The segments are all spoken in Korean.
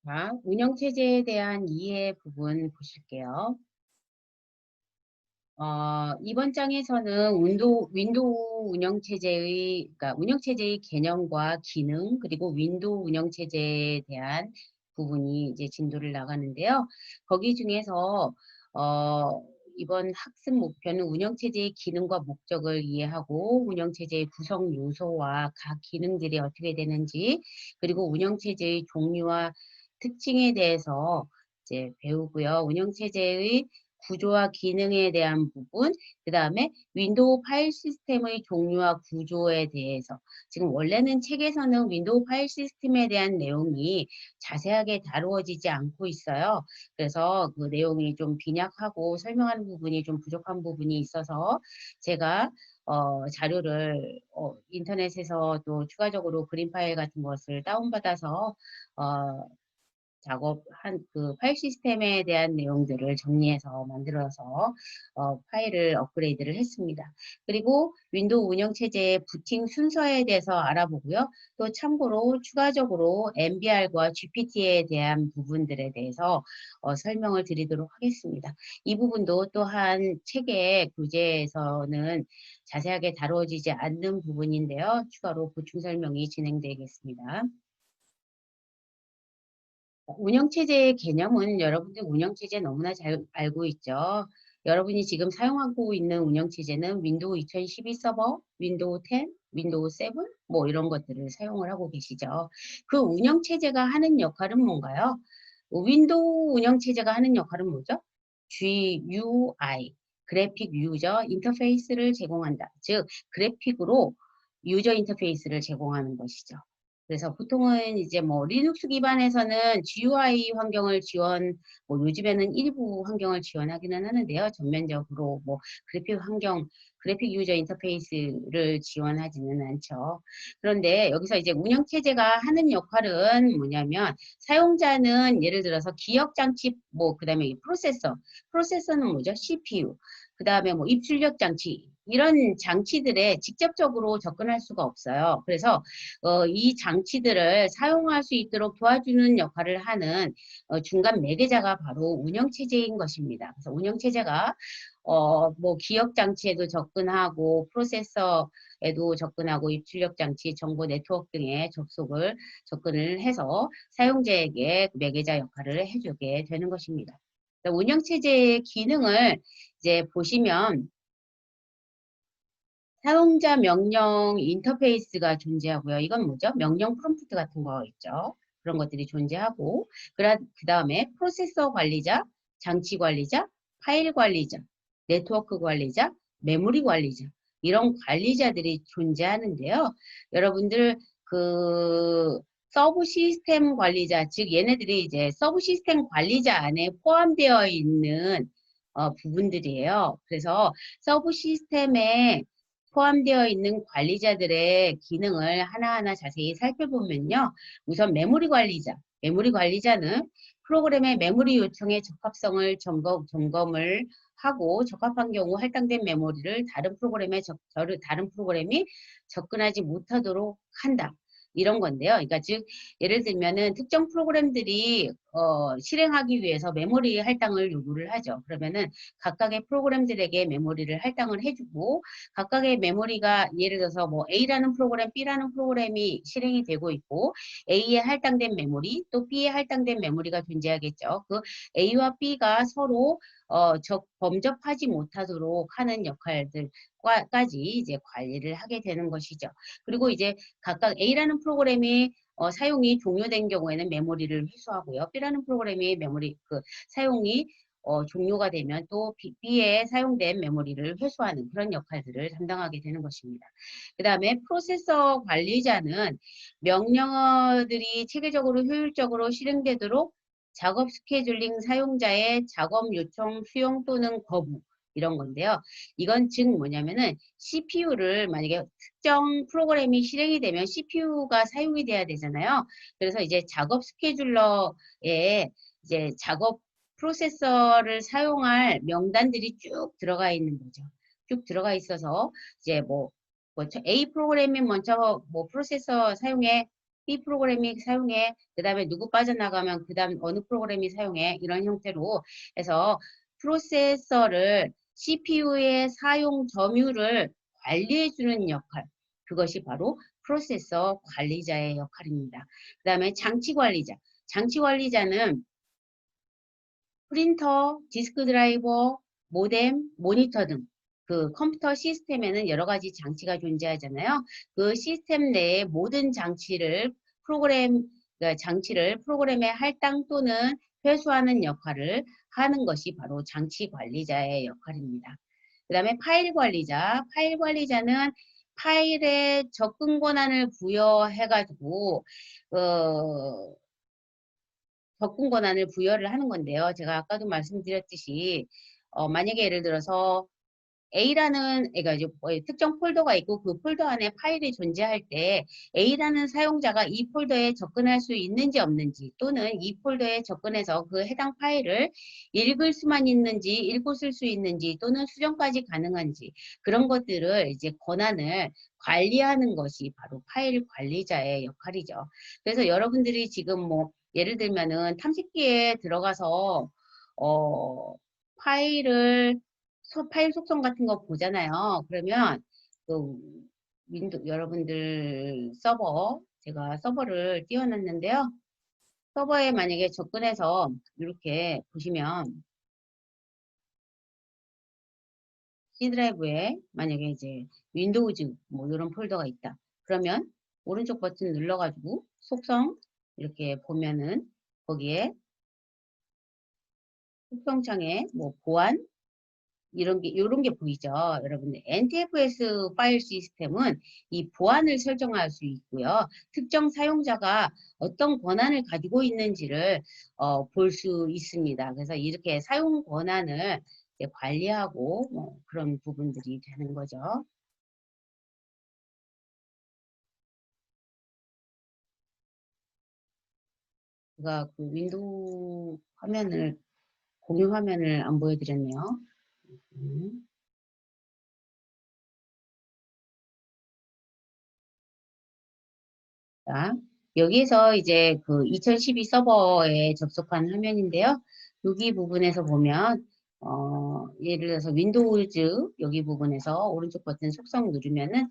자, 운영체제에 대한 이해 부분 보실게요. 이번 장에서는 윈도우 운영체제의, 그러니까 운영체제의 개념과 기능, 그리고 윈도우 운영체제에 대한 부분이 이제 진도를 나가는데요. 거기 중에서, 이번 학습 목표는 운영체제의 기능과 목적을 이해하고, 운영체제의 구성 요소와 각 기능들이 어떻게 되는지, 그리고 운영체제의 종류와 특징에 대해서 이제 배우고요. 운영체제의 구조와 기능에 대한 부분, 그 다음에 윈도우 파일 시스템의 종류와 구조에 대해서 지금 원래는 책에서는 윈도우 파일 시스템에 대한 내용이 자세하게 다루어지지 않고 있어요. 그래서 그 내용이 좀 빈약하고 설명하는 부분이 좀 부족한 부분이 있어서 제가 자료를 인터넷에서 또 추가적으로 그림 파일 같은 것을 다운받아서 어, 작업한 그 파일 시스템에 대한 내용들을 정리해서 만들어서 파일을 업그레이드를 했습니다. 그리고 윈도우 운영체제의 부팅 순서에 대해서 알아보고요. 또 참고로 추가적으로 MBR과 GPT에 대한 부분들에 대해서 설명을 드리도록 하겠습니다. 이 부분도 또한 책의 교재에서는 자세하게 다루어지지 않는 부분인데요. 추가로 보충 설명이 진행되겠습니다. 운영체제의 개념은 여러분들 운영체제 너무나 잘 알고 있죠. 여러분이 지금 사용하고 있는 운영체제는 윈도우 2012 서버, 윈도우 10, 윈도우 7, 뭐 이런 것들을 사용을 하고 계시죠. 그 운영체제가 하는 역할은 뭔가요? 윈도우 운영체제가 하는 역할은 뭐죠? GUI, 그래픽 유저 인터페이스를 제공한다. 즉, 그래픽으로 유저 인터페이스를 제공하는 것이죠. 그래서 보통은 이제 뭐 리눅스 기반에서는 GUI 환경을 뭐 요즘에는 일부 환경을 지원하기는 하는데요. 전면적으로 뭐 그래픽 환경, 그래픽 유저 인터페이스를 지원하지는 않죠. 그런데 여기서 이제 운영체제가 하는 역할은 뭐냐면 사용자는 예를 들어서 기억장치, 뭐 그다음에 이 프로세서는 뭐죠? CPU, 그다음에 뭐 입출력 장치, 이런 장치들에 직접적으로 접근할 수가 없어요. 그래서 이 장치들을 사용할 수 있도록 도와주는 역할을 하는 중간 매개자가 바로 운영체제인 것입니다. 그래서 운영체제가 뭐 기억 장치에도 접근하고 프로세서에도 접근하고 입출력 장치, 정보 네트워크 등의 접근을 해서 사용자에게 매개자 역할을 해주게 되는 것입니다. 운영체제의 기능을 이제 보시면 사용자 명령 인터페이스가 존재하고요. 이건 뭐죠? 명령 프롬프트 같은 거 있죠. 그런 것들이 존재하고, 그 다음에 프로세서 관리자, 장치 관리자, 파일 관리자, 네트워크 관리자, 메모리 관리자, 이런 관리자들이 존재하는데요. 여러분들 그 서브 시스템 관리자, 즉 얘네들이 이제 서브 시스템 관리자 안에 포함되어 있는 부분들이에요. 그래서 서브 시스템에 포함되어 있는 관리자들의 기능을 하나하나 자세히 살펴보면요. 우선 메모리 관리자. 메모리 관리자는 프로그램의 메모리 요청의 적합성을 점검을 하고 적합한 경우 할당된 메모리를 다른 프로그램이 접근하지 못하도록 한다. 이런 건데요. 그러니까 즉 예를 들면은 특정 프로그램들이 실행하기 위해서 메모리 할당을 요구를 하죠. 그러면은 각각의 프로그램들에게 메모리를 할당을 해주고 각각의 메모리가 예를 들어서 뭐 A라는 프로그램, B라는 프로그램이 실행이 되고 있고 A에 할당된 메모리 또 B에 할당된 메모리가 존재하겠죠. 그 A와 B가 서로 범접하지 못하도록 하는 역할들까지 이제 관리를 하게 되는 것이죠. 그리고 이제 각각 A라는 프로그램이 사용이 종료된 경우에는 메모리를 회수하고요. B라는 프로그램이 사용이 종료가 되면 또 B에 사용된 메모리를 회수하는 그런 역할들을 담당하게 되는 것입니다. 그 다음에 프로세서 관리자는 명령어들이 체계적으로 효율적으로 실행되도록 작업 스케줄링 사용자의 작업 요청 수용 또는 거부 이런 건데요. 이건 즉 뭐냐면은 CPU를 만약에 특정 프로그램이 실행이 되면 CPU가 사용이 돼야 되잖아요. 그래서 이제 작업 스케줄러에 이제 작업 프로세서를 사용할 명단들이 쭉 들어가 있는 거죠. 쭉 들어가 있어서 이제 A 프로그램이 먼저 뭐 프로세서 사용해 B 프로그램이 사용해. 그 다음에 누구 빠져나가면 그 다음 어느 프로그램이 사용해. 이런 형태로 해서 프로세서를 CPU의 사용 점유를 관리해주는 역할. 그것이 바로 프로세서 관리자의 역할입니다. 그 다음에 장치 관리자. 장치 관리자는 프린터, 디스크 드라이버, 모뎀, 모니터 등 그 컴퓨터 시스템에는 여러 가지 장치가 존재하잖아요. 그 시스템 내의 모든 장치를 그러니까 장치를 프로그램에 할당 또는 회수하는 역할을 하는 것이 바로 장치 관리자의 역할입니다. 그 다음에 파일 관리자. 파일 관리자는 파일에 접근 권한을 부여해가지고 접근 권한을 부여를 하는 건데요. 제가 아까도 말씀드렸듯이 만약에 예를 들어서 A라는 그러니까 이제 특정 폴더가 있고 그 폴더 안에 파일이 존재할 때 A라는 사용자가 이 폴더에 접근할 수 있는지 없는지 또는 이 폴더에 접근해서 그 해당 파일을 읽을 수만 있는지 읽고 쓸 수 있는지 또는 수정까지 가능한지 그런 것들을 이제 권한을 관리하는 것이 바로 파일 관리자의 역할이죠. 그래서 여러분들이 지금 뭐 예를 들면은 탐색기에 들어가서 파일을 파일 속성 같은 거 보잖아요. 그러면 그 여러분들 서버 제가 서버를 띄워놨는데요. 서버에 만약에 접근해서 이렇게 보시면 C 드라이브에 만약에 이제 윈도우즈 뭐 이런 폴더가 있다. 그러면 오른쪽 버튼 눌러가지고 속성 이렇게 보면은 거기에 속성창에 뭐 보안 요런 게 보이죠. 여러분들 NTFS 파일 시스템은 이 보안을 설정할 수 있고요. 특정 사용자가 어떤 권한을 가지고 있는지를 볼 수 있습니다. 그래서 이렇게 사용 권한을 이제 관리하고 뭐 그런 부분들이 되는 거죠. 제가 그 윈도우 화면을 공유 화면을 안 보여드렸네요. 음. 자, 여기에서 이제 그 2012 서버에 접속한 화면인데요. 여기 부분에서 보면 예를 들어서 윈도우즈 여기 부분에서 오른쪽 버튼 속성 누르면은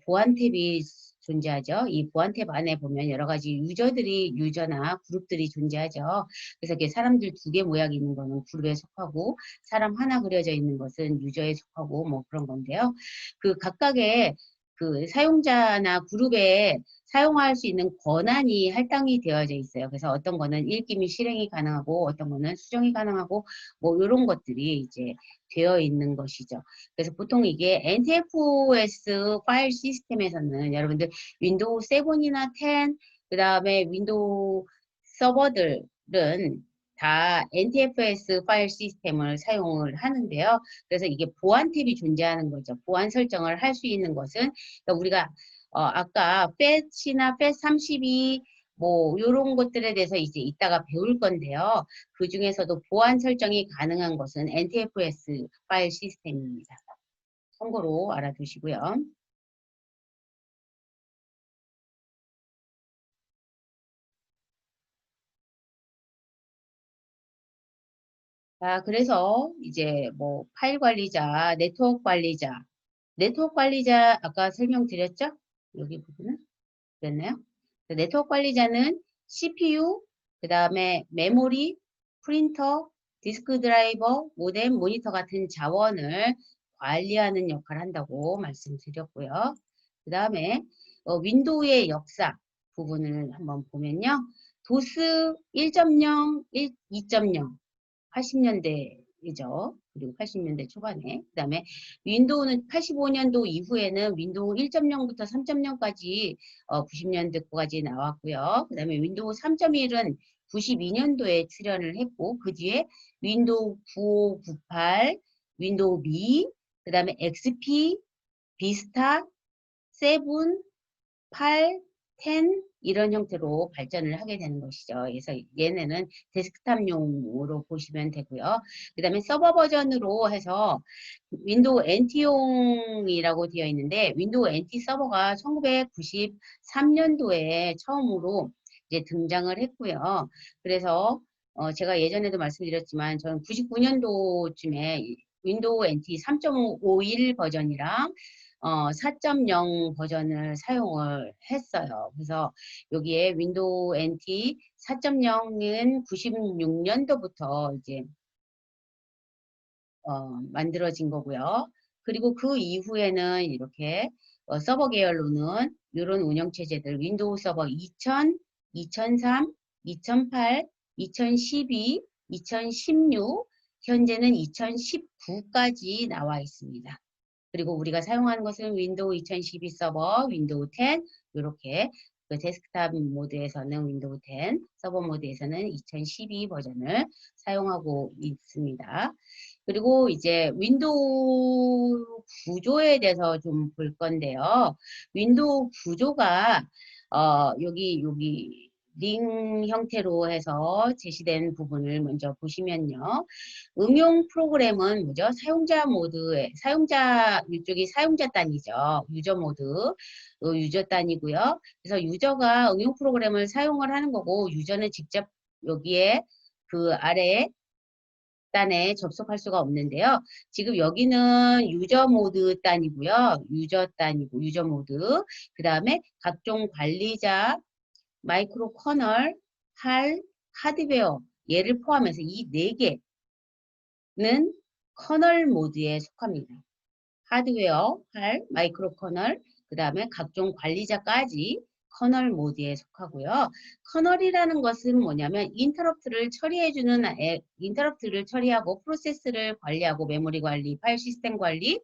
보안 탭이 존재하죠. 이 보안 탭 안에 보면 여러 가지 유저나 그룹들이 존재하죠. 그래서 이렇게 사람들 두 개 모양이 있는 거는 그룹에 속하고 사람 하나 그려져 있는 것은 유저에 속하고 뭐 그런 건데요. 그 각각의 그 사용자나 그룹에 사용할 수 있는 권한이 할당이 되어져 있어요. 그래서 어떤 거는 읽기 및 실행이 가능하고 어떤 거는 수정이 가능하고 뭐 이런 것들이 이제 되어 있는 것이죠. 그래서 보통 이게 NTFS 파일 시스템에서는 여러분들 윈도우 7이나 10, 그 다음에 윈도우 서버들은 다 NTFS 파일 시스템을 사용을 하는데요. 그래서 이게 보안 탭이 존재하는 거죠. 보안 설정을 할 수 있는 것은 그러니까 우리가 아까 FAT이나 FAT32 뭐 요런 것들에 대해서 이제 이따가 배울 건데요. 그 중에서도 보안 설정이 가능한 것은 NTFS 파일 시스템입니다. 참고로 알아두시고요. 자, 그래서 이제 뭐 파일 관리자, 네트워크 관리자 아까 설명드렸죠? 여기 부분은 됐나요? 네트워크 관리자는 CPU, 그 다음에 메모리, 프린터, 디스크 드라이버, 모뎀, 모니터 같은 자원을 관리하는 역할을 한다고 말씀드렸고요. 그 다음에 윈도우의 역사 부분을 한번 보면요. 도스 1.0, 2.0 80년대이죠. 그리고 80년대 초반에. 그 다음에 윈도우는 85년도 이후에는 윈도우 1.0부터 3.0까지 90년대까지 나왔고요. 그 다음에 윈도우 3.1은 92년도에 출현을 했고 그 뒤에 윈도우 95, 98, 윈도우 미, 그 다음에 XP, 비스타, 7, 8, 10 이런 형태로 발전을 하게 되는 것이죠. 그래서 얘네는 데스크탑용으로 보시면 되고요. 그 다음에 서버 버전으로 해서 윈도우 NT용이라고 되어 있는데 윈도우 NT 서버가 1993년도에 처음으로 이제 등장을 했고요. 그래서 제가 예전에도 말씀드렸지만 저는 99년도쯤에 윈도우 NT 3.51 버전이랑 4.0 버전을 사용을 했어요. 그래서 여기에 윈도우 NT 4.0은 96년도부터 이제 만들어진 거고요. 그리고 그 이후에는 이렇게 서버 계열로는 이런 운영체제들 윈도우 서버 2000, 2003, 2008, 2012, 2016, 현재는 2019까지 나와 있습니다. 그리고 우리가 사용하는 것은 윈도우 2012 서버, 윈도우 10 이렇게 그 데스크탑 모드에서는 윈도우 10, 서버 모드에서는 2012 버전을 사용하고 있습니다. 그리고 이제 윈도우 구조에 대해서 좀 볼 건데요. 윈도우 구조가 여기 링 형태로 해서 제시된 부분을 먼저 보시면요. 응용 프로그램은 뭐죠? 사용자 모드에 이쪽이 사용자 단위죠. 유저 모드, 유저 단위고요. 그래서 유저가 응용 프로그램을 사용을 하는 거고 유저는 직접 여기에 그 아래 단에 접속할 수가 없는데요. 지금 여기는 유저 모드 단이고요. 유저 단이고 유저 모드. 그 다음에 각종 관리자, 마이크로 커널, 할, 하드웨어 얘를 포함해서 이 네 개는 커널 모드에 속합니다. 하드웨어, 할, 마이크로 커널, 그 다음에 각종 관리자까지 커널 모드에 속하고요. 커널이라는 것은 뭐냐면 인터럽트를 인터럽트를 처리하고 프로세스를 관리하고 메모리 관리, 파일 시스템 관리,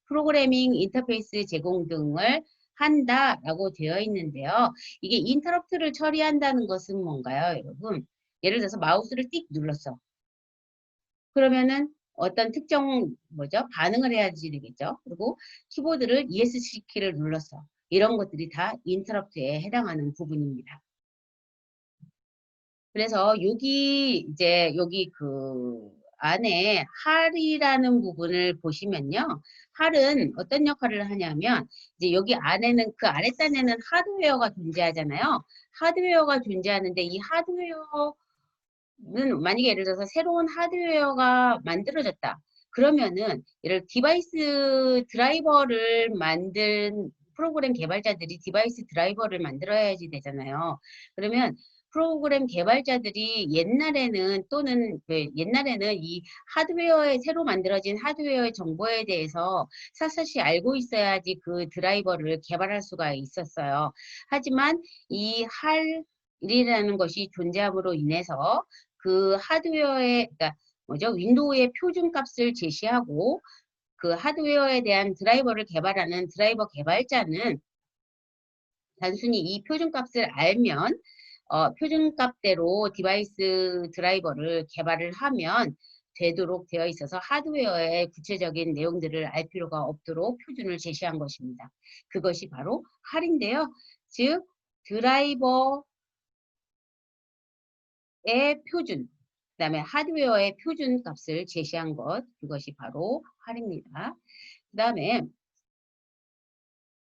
프로그래밍, 인터페이스 제공 등을 한다라고 되어 있는데요. 이게 인터럽트를 처리한다는 것은 뭔가요, 여러분? 예를 들어서 마우스를 띡 눌렀어. 그러면은 어떤 특정 뭐죠? 반응을 해야지 되겠죠. 그리고 키보드를 ESC 키를 눌렀어. 이런 것들이 다 인터럽트에 해당하는 부분입니다. 그래서 여기 그 안에 할이라는 부분을 보시면요. 할은 어떤 역할을 하냐면 이제 여기 안에는 그 아랫단에는 하드웨어가 존재하잖아요. 하드웨어가 존재하는데 이 하드웨어 는 만약에 예를 들어서 새로운 하드웨어가 만들어졌다. 그러면은 예를 디바이스 드라이버를 만든 프로그램 개발자들이 디바이스 드라이버를 만들어야지 되잖아요. 그러면 프로그램 개발자들이 옛날에는 또는 옛날에는 이 하드웨어에 새로 만들어진 하드웨어의 정보에 대해서 샅샅이 알고 있어야지 그 드라이버를 개발할 수가 있었어요. 하지만 이 할이라는 것이 존재함으로 인해서 그 하드웨어의 그러니까 뭐죠? 윈도우의 표준 값을 제시하고 그 하드웨어에 대한 드라이버를 개발하는 드라이버 개발자는 단순히 이 표준 값을 알면 표준 값대로 디바이스 드라이버를 개발을 하면 되도록 되어 있어서 하드웨어의 구체적인 내용들을 알 필요가 없도록 표준을 제시한 것입니다. 그것이 바로 할인데요. 즉 드라이버 의 표준, 그 다음에 하드웨어의 표준 값을 제시한 것, 그것이 바로 할입니다. 그 다음에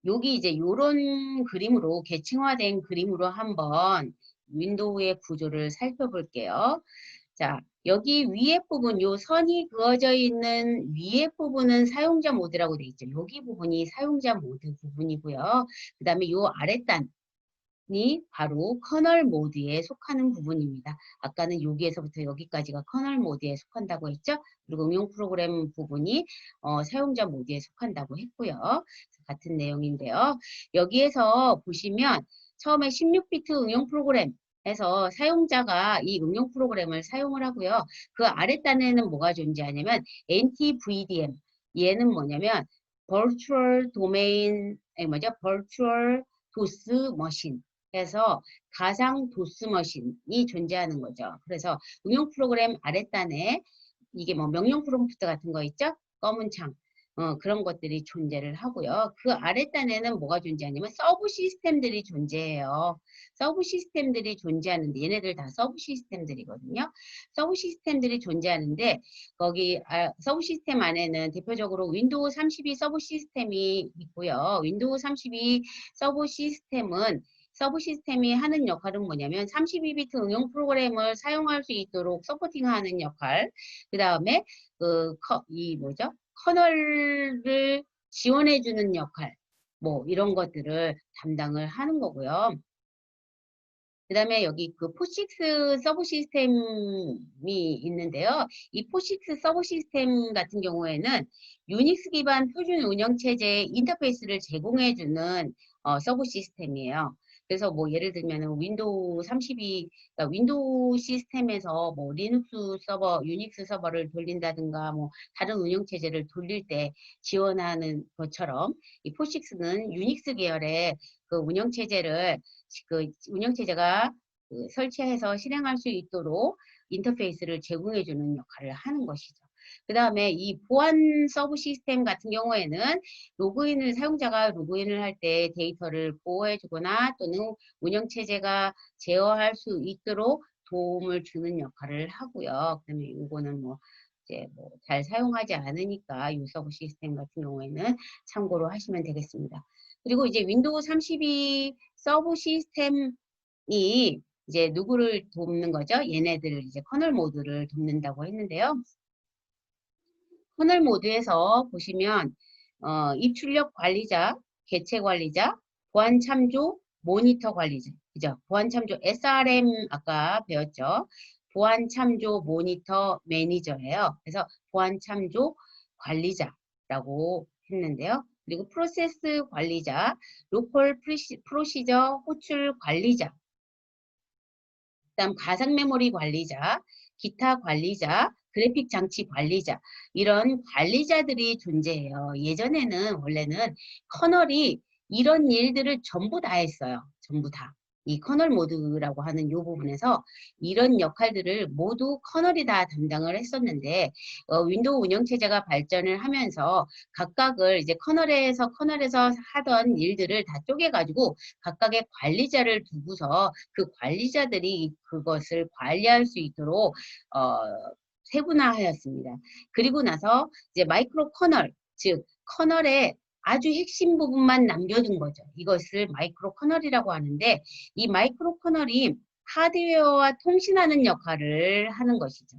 여기 이제 요런 그림으로 계층화된 그림으로 한번 윈도우의 구조를 살펴볼게요. 자, 여기 위에 부분, 요 선이 그어져 있는 위에 부분은 사용자 모드라고 되어 있죠. 여기 부분이 사용자 모드 부분이고요. 그 다음에 요 아랫단, 이 바로 커널 모드에 속하는 부분입니다. 아까는 여기에서부터 여기까지가 커널 모드에 속한다고 했죠. 그리고 응용 프로그램 부분이 사용자 모드에 속한다고 했고요. 같은 내용인데요. 여기에서 보시면 처음에 16비트 응용 프로그램 해서 사용자가 이 응용 프로그램을 사용을 하고요. 그 아랫단에는 뭐가 존재하냐면 NTVDM 얘는 뭐냐면 Virtual Domain 뭐죠? Virtual DOS 머신 해서 가상 도스 머신이 존재하는 거죠. 그래서 응용 프로그램 아랫단에 이게 뭐 명령 프롬프트 같은 거 있죠? 검은 창. 그런 것들이 존재를 하고요. 그 아랫단에는 뭐가 존재하냐면 서브 시스템들이 존재해요. 서브 시스템들이 존재하는데 얘네들 다 서브 시스템들이거든요. 서브 시스템들이 존재하는데 거기 서브 시스템 안에는 대표적으로 윈도우 32 서브 시스템이 있고요. 윈도우 32 서브 시스템이 하는 역할은 뭐냐면 32비트 응용 프로그램을 사용할 수 있도록 서포팅하는 역할. 그 다음에 이 뭐죠? 커널을 지원해주는 역할, 뭐 이런 것들을 담당을 하는 거고요. 그 다음에 여기 그 포식스 서브 시스템이 있는데요. 이 포식스 서브 시스템 같은 경우에는 유닉스 기반 표준 운영체제의 인터페이스를 제공해주는 서브 시스템이에요. 그래서 뭐 예를 들면 윈도우 32, 그러니까 윈도우 시스템에서 뭐 리눅스 서버, 유닉스 서버를 돌린다든가 뭐 다른 운영체제를 돌릴 때 지원하는 것처럼 이 포식스는 유닉스 계열의 그 운영체제를 그 운영체제가 설치해서 실행할 수 있도록 인터페이스를 제공해주는 역할을 하는 것이죠. 그 다음에 이 보안 서브 시스템 같은 경우에는 사용자가 로그인을 할 때 데이터를 보호해주거나 또는 운영체제가 제어할 수 있도록 도움을 주는 역할을 하고요. 그다음에 이거는 뭐 이제 뭐 잘 사용하지 않으니까 이 서브 시스템 같은 경우에는 참고로 하시면 되겠습니다. 그리고 이제 윈도우 32 서브 시스템이 이제 누구를 돕는 거죠? 얘네들을 이제 커널 모드를 돕는다고 했는데요. 커널 모드에서 보시면 입출력 관리자, 개체 관리자, 보안 참조, 모니터 관리자, 그죠? 보안 참조 SRM 아까 배웠죠? 보안 참조 모니터 매니저예요. 그래서 보안 참조 관리자라고 했는데요. 그리고 프로세스 관리자, 로컬 프로시저 호출 관리자, 그다음 가상 메모리 관리자, 기타 관리자, 그래픽 장치 관리자 이런 관리자들이 존재해요. 예전에는 원래는 커널이 이런 일들을 전부 다 했어요. 전부 다. 이 커널 모드라고 하는 이 부분에서 이런 역할들을 모두 커널이 다 담당을 했었는데 윈도우 운영체제가 발전을 하면서 각각을 이제 커널에서 하던 일들을 다 쪼개가지고 각각의 관리자를 두고서 그 관리자들이 그것을 관리할 수 있도록 세분화하였습니다. 그리고 나서 이제 마이크로 커널, 즉 커널의 아주 핵심 부분만 남겨둔 거죠. 이것을 마이크로 커널이라고 하는데 이 마이크로 커널이 하드웨어와 통신하는 역할을 하는 것이죠.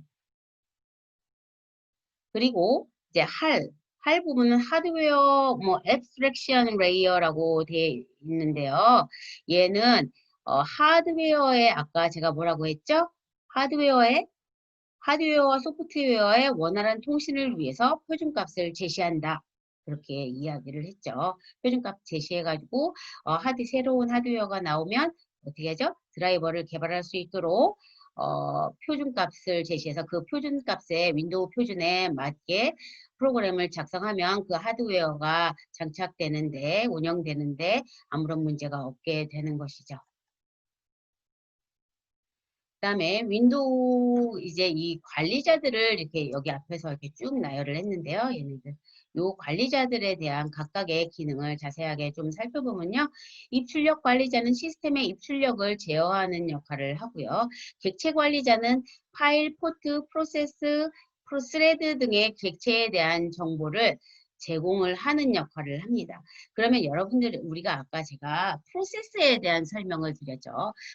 그리고 이제 할 부분은 하드웨어 뭐 앱스트랙션 레이어라고 되어 있는데요. 얘는 하드웨어에 아까 제가 뭐라고 했죠? 하드웨어와 소프트웨어의 원활한 통신을 위해서 표준값을 제시한다. 그렇게 이야기를 했죠. 표준값 제시해가지고 새로운 하드웨어가 나오면 어떻게 하죠? 드라이버를 개발할 수 있도록 표준값을 제시해서 그 표준값에 윈도우 표준에 맞게 프로그램을 작성하면 그 하드웨어가 장착되는데 운영되는데 아무런 문제가 없게 되는 것이죠. 그다음에 윈도우 이제 이 관리자들을 이렇게 여기 앞에서 이렇게 쭉 나열을 했는데요. 얘네들 요 관리자들에 대한 각각의 기능을 자세하게 좀 살펴보면요. 입출력 관리자는 시스템의 입출력을 제어하는 역할을 하고요. 객체 관리자는 파일, 포트, 프로세스, 스레드 등의 객체에 대한 정보를 제공을 하는 역할을 합니다. 그러면 여러분들 우리가 아까 제가 프로세스에 대한 설명을 드렸죠.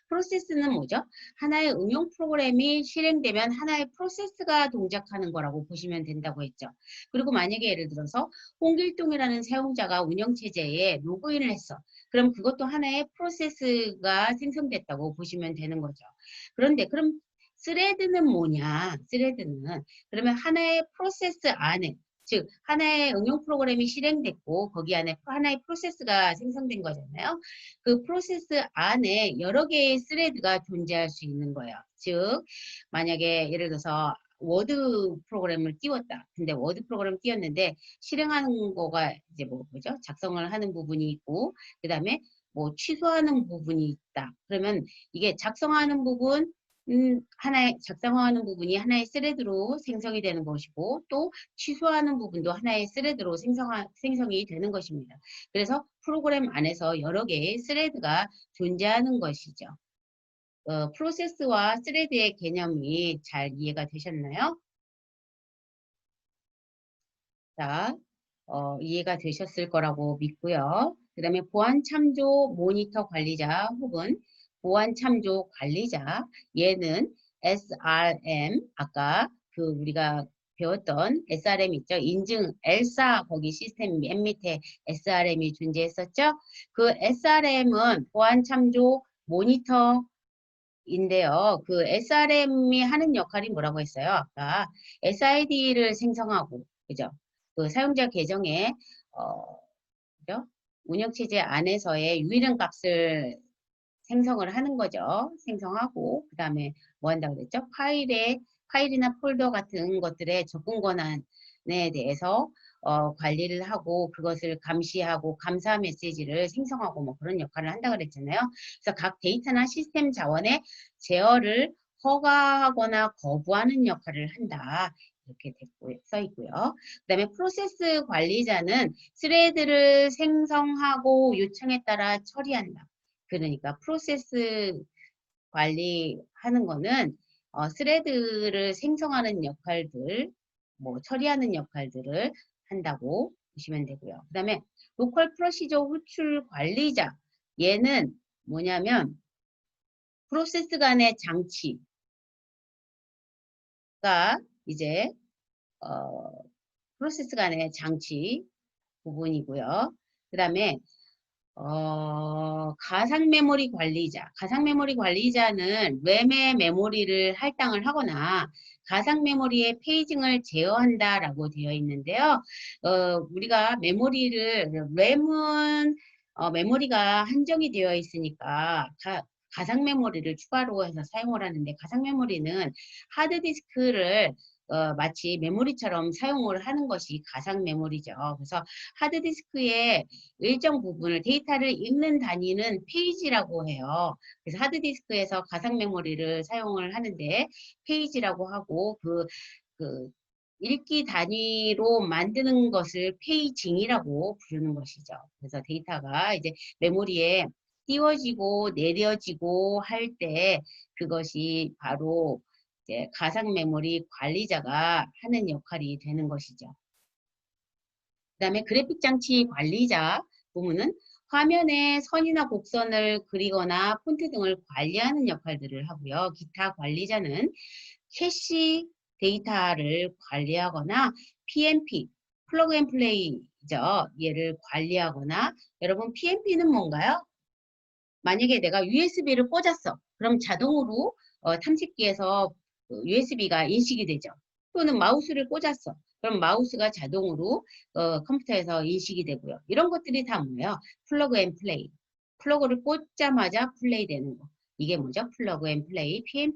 프로세스는 뭐죠? 하나의 응용 프로그램이 실행되면 하나의 프로세스가 동작하는 거라고 보시면 된다고 했죠. 그리고 만약에 예를 들어서 홍길동이라는 사용자가 운영체제에 로그인을 했어. 그럼 그것도 하나의 프로세스가 생성됐다고 보시면 되는 거죠. 그런데 그럼 스레드는 뭐냐? 스레드는 그러면 하나의 프로세스 안에 즉 하나의 응용 프로그램이 실행됐고 거기 안에 하나의 프로세스가 생성된 거잖아요. 그 프로세스 안에 여러 개의 스레드가 존재할 수 있는 거예요. 즉 만약에 예를 들어서 워드 프로그램을 띄웠다. 근데 워드 프로그램 띄웠는데 실행하는 거가 이제 뭐죠? 작성을 하는 부분이 있고 그 다음에 뭐 취소하는 부분이 있다. 그러면 이게 작성하는 부분 하나의 작성하는 부분이 하나의 스레드로 생성이 되는 것이고 또 취소하는 부분도 하나의 스레드로 생성이 되는 것입니다. 그래서 프로그램 안에서 여러 개의 스레드가 존재하는 것이죠. 프로세스와 스레드의 개념이 잘 이해가 되셨나요? 자, 이해가 되셨을 거라고 믿고요. 그 다음에 보안 참조 모니터 관리자 혹은 보안 참조 관리자, 얘는 SRM, 아까 그 우리가 배웠던 SRM 있죠? 인증 엘사 거기 시스템 맨 밑에 SRM이 존재했었죠? 그 SRM은 보안 참조 모니터 인데요. 그 SRM이 하는 역할이 뭐라고 했어요? 아까 SID를 생성하고, 그죠? 그 사용자 계정에, 그죠? 운영체제 안에서의 유일한 값을 생성을 하는 거죠. 생성하고, 그 다음에 뭐 한다고 그랬죠? 파일이나 폴더 같은 것들의 접근 권한에 대해서 관리를 하고 그것을 감시하고 감사 메시지를 생성하고 뭐 그런 역할을 한다 그랬잖아요. 그래서 각 데이터나 시스템 자원의 제어를 허가하거나 거부하는 역할을 한다. 이렇게 써 있고요. 그 다음에 프로세스 관리자는 스레드를 생성하고 요청에 따라 처리한다. 그러니까 프로세스 관리하는 거는 스레드를 생성하는 역할들, 뭐 처리하는 역할들을 한다고 보시면 되고요. 그 다음에 로컬 프로시저 호출 관리자, 얘는 뭐냐면 프로세스 간의 장치가 이제 프로세스 간의 장치 부분이고요. 그 다음에 가상 메모리 관리자. 가상 메모리 관리자는 램의 메모리를 할당을 하거나 가상 메모리의 페이징을 제어한다라고 되어 있는데요. 우리가 램은 메모리가 한정이 되어 있으니까 가상 메모리를 추가로 해서 사용을 하는데 가상 메모리는 하드디스크를 마치 메모리처럼 사용을 하는 것이 가상 메모리죠. 그래서 하드디스크에 일정 부분을 데이터를 읽는 단위는 페이지라고 해요. 그래서 하드디스크에서 가상 메모리를 사용을 하는데 페이지라고 하고 그 읽기 단위로 만드는 것을 페이징이라고 부르는 것이죠. 그래서 데이터가 이제 메모리에 띄워지고 내려지고 할 때 그것이 바로 이제 가상 메모리 관리자가 하는 역할이 되는 것이죠. 그 다음에 그래픽 장치 관리자 부분은 화면에 선이나 곡선을 그리거나 폰트 등을 관리하는 역할들을 하고요. 기타 관리자는 캐시 데이터를 관리하거나 PNP, 플러그 앤 플레이죠. 얘를 관리하거나 여러분 PNP는 뭔가요? 만약에 내가 USB를 꽂았어. 그럼 자동으로 탐색기에서 USB가 인식이 되죠. 또는 마우스를 꽂았어. 그럼 마우스가 자동으로 컴퓨터에서 인식이 되고요. 이런 것들이 다 뭐예요? 플러그 앤 플레이. 플러그를 꽂자마자 플레이 되는 거. 이게 뭐죠? 플러그 앤 플레이, PNP.